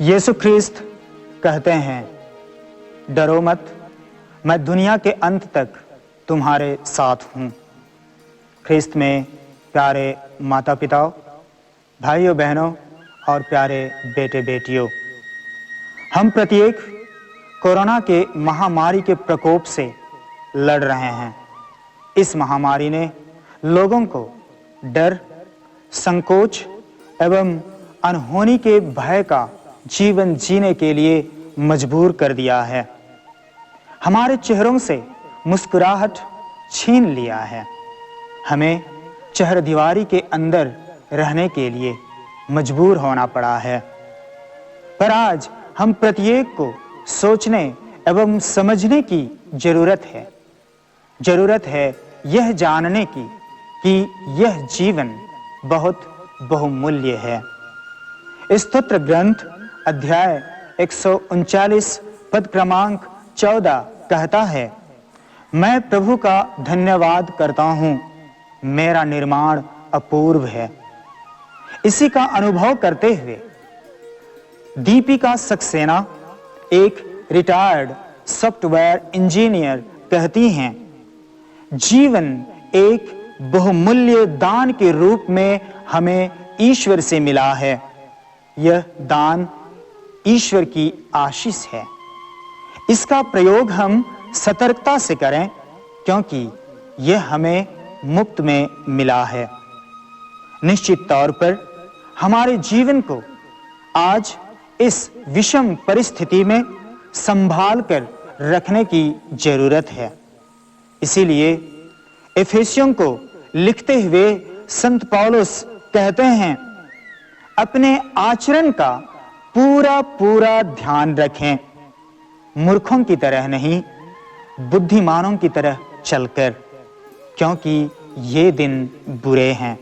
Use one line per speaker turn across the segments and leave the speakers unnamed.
यीशु ख्रीस्त कहते हैं, डरो मत, मैं दुनिया के अंत तक तुम्हारे साथ हूँ। ख्रीस्त में प्यारे माता पिताओं, भाइयों बहनों और प्यारे बेटे बेटियों, हम प्रत्येक कोरोना के महामारी के प्रकोप से लड़ रहे हैं। इस महामारी ने लोगों को डर, संकोच एवं अनहोनी के भय का जीवन जीने के लिए मजबूर कर दिया है। हमारे चेहरों से मुस्कुराहट छीन लिया है। हमें चरदीवारी के अंदर रहने के लिए मजबूर होना पड़ा है। पर आज हम प्रत्येक को सोचने एवं समझने की जरूरत है। जरूरत है यह जानने की कि यह जीवन बहुत बहुमूल्य है। स्तोत्र ग्रंथ अध्याय 139 पद क्रमांक 14 कहता है, मैं प्रभु का धन्यवाद करता हूँ, मेरा निर्माण अपूर्व है। इसी का अनुभव करते हुए दीपिका सक्सेना, एक रिटायर्ड सॉफ्टवेयर इंजीनियर, कहती हैं, जीवन एक बहुमूल्य दान के रूप में हमें ईश्वर से मिला है। यह दान ईश्वर की आशीष है। इसका प्रयोग हम सतर्कता से करें, क्योंकि यह हमें मुफ्त में मिला है। निश्चित तौर पर हमारे जीवन को आज इस विषम परिस्थिति में संभाल कर रखने की जरूरत है। इसीलिए एफेसियों को लिखते हुए संत पौलुस कहते हैं, अपने आचरण का पूरा पूरा ध्यान रखें, मूर्खों की तरह नहीं, बुद्धिमानों की तरह चलकर, क्योंकि ये दिन बुरे हैं।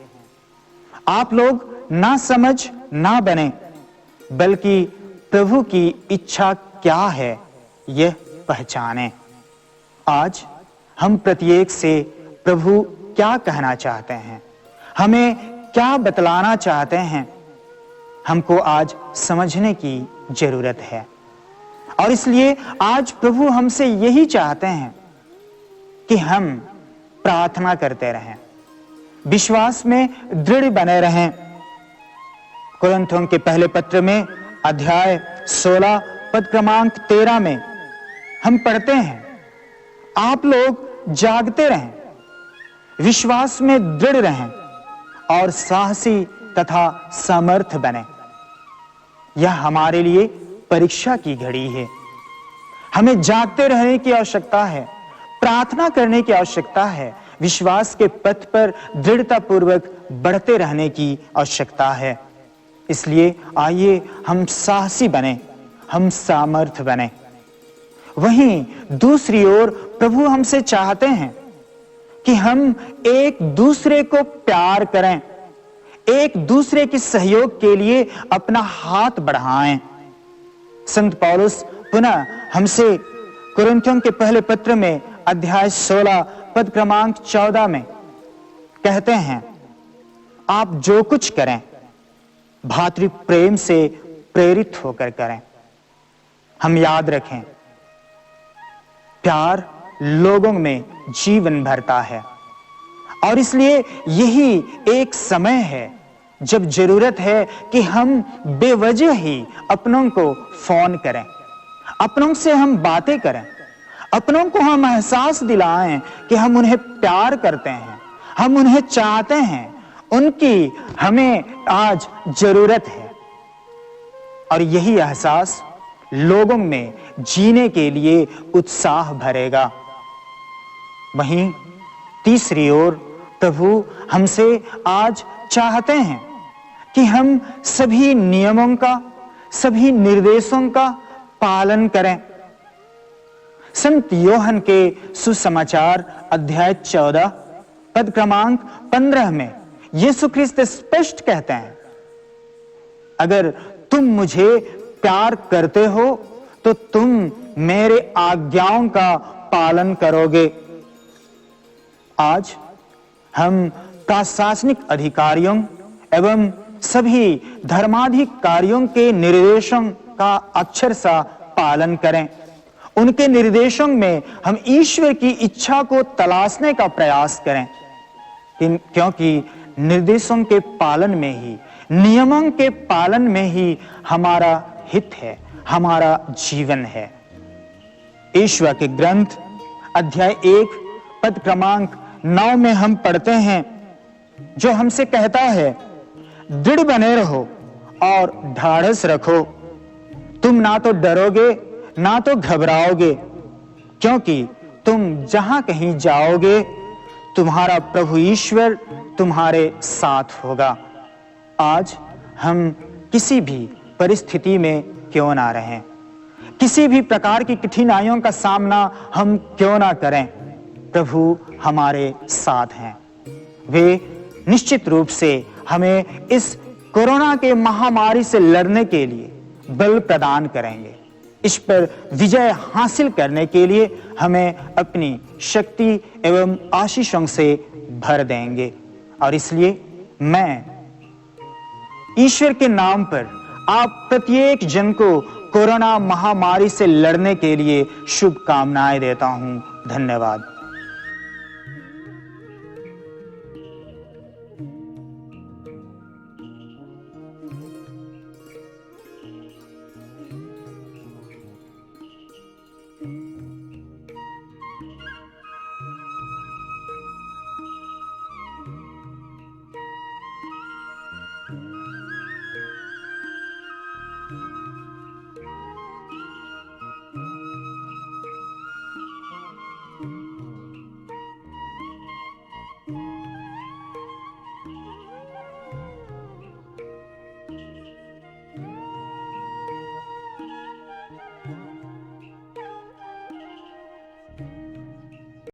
आप लोग ना समझ ना बने, बल्कि प्रभु की इच्छा क्या है यह पहचानें। आज हम प्रत्येक से प्रभु क्या कहना चाहते हैं, हमें क्या बतलाना चाहते हैं, हमको आज समझने की जरूरत है। और इसलिए आज प्रभु हमसे यही चाहते हैं कि हम प्रार्थना करते रहें, विश्वास में दृढ़ बने रहें। कुरिन्थियों के पहले पत्र में अध्याय 16 पद क्रमांक 13 में हम पढ़ते हैं, आप लोग जागते रहें, विश्वास में दृढ़ रहें और साहसी तथा समर्थ बने। यह हमारे लिए परीक्षा की घड़ी है। हमें जागते रहने की आवश्यकता है, प्रार्थना करने की आवश्यकता है, विश्वास के पथ पर दृढ़ता पूर्वक बढ़ते रहने की आवश्यकता है। इसलिए आइए हम साहसी बने, हम सामर्थ बने। वहीं दूसरी ओर प्रभु हमसे चाहते हैं कि हम एक दूसरे को प्यार करें, एक दूसरे के सहयोग के लिए अपना हाथ बढ़ाएं। संत पौलुस पुनः हमसे कुरिन्थियों के पहले पत्र में अध्याय 16 पद क्रमांक 14 में कहते हैं, आप जो कुछ करें भातृ प्रेम से प्रेरित होकर करें। हम याद रखें, प्यार लोगों में जीवन भरता है। और इसलिए यही एक समय है जब जरूरत है कि हम बेवजह ही अपनों को फोन करें, अपनों से हम बातें करें, अपनों को हम एहसास दिलाएं कि हम उन्हें प्यार करते हैं, हम उन्हें चाहते हैं, उनकी हमें आज जरूरत है। और यही एहसास लोगों में जीने के लिए उत्साह भरेगा। वहीं तीसरी ओर प्रभु हमसे आज चाहते हैं कि हम सभी नियमों का, सभी निर्देशों का पालन करें। संत योहन के सुसमाचार अध्याय 14 पद क्रमांक 15 में यीशु ख्रीस्त स्पष्ट कहते हैं, अगर तुम मुझे प्यार करते हो तो तुम मेरे आज्ञाओं का पालन करोगे। आज हम प्रशासनिक अधिकारियों एवं सभी धर्माधिकारियों के निर्देशों उनका अक्षर सा पालन करें। उनके निर्देशों में हम ईश्वर की इच्छा को तलाशने का प्रयास करें, क्योंकि निर्देशों के पालन में ही, नियमों के पालन में ही हमारा हित है, हमारा जीवन है। ईश्वर के ग्रंथ अध्याय 1 पद क्रमांक 9 में हम पढ़ते हैं, जो हमसे कहता है, दृढ़ बने रहो और ढाढ़स रखो, तुम ना तो डरोगे ना तो घबराओगे, क्योंकि तुम जहां कहीं जाओगे तुम्हारा प्रभु ईश्वर तुम्हारे साथ होगा। आज हम किसी भी परिस्थिति में क्यों ना रहें, किसी भी प्रकार की कठिनाइयों का सामना हम क्यों ना करें, प्रभु हमारे साथ हैं। वे निश्चित रूप से हमें इस कोरोना के महामारी से लड़ने के लिए बल प्रदान करेंगे। इस पर विजय हासिल करने के लिए हमें अपनी शक्ति एवं आशीषों से भर देंगे। और इसलिए मैं ईश्वर के नाम पर आप प्रत्येक जन को कोरोना महामारी से लड़ने के लिए शुभकामनाएं देता हूं। धन्यवाद।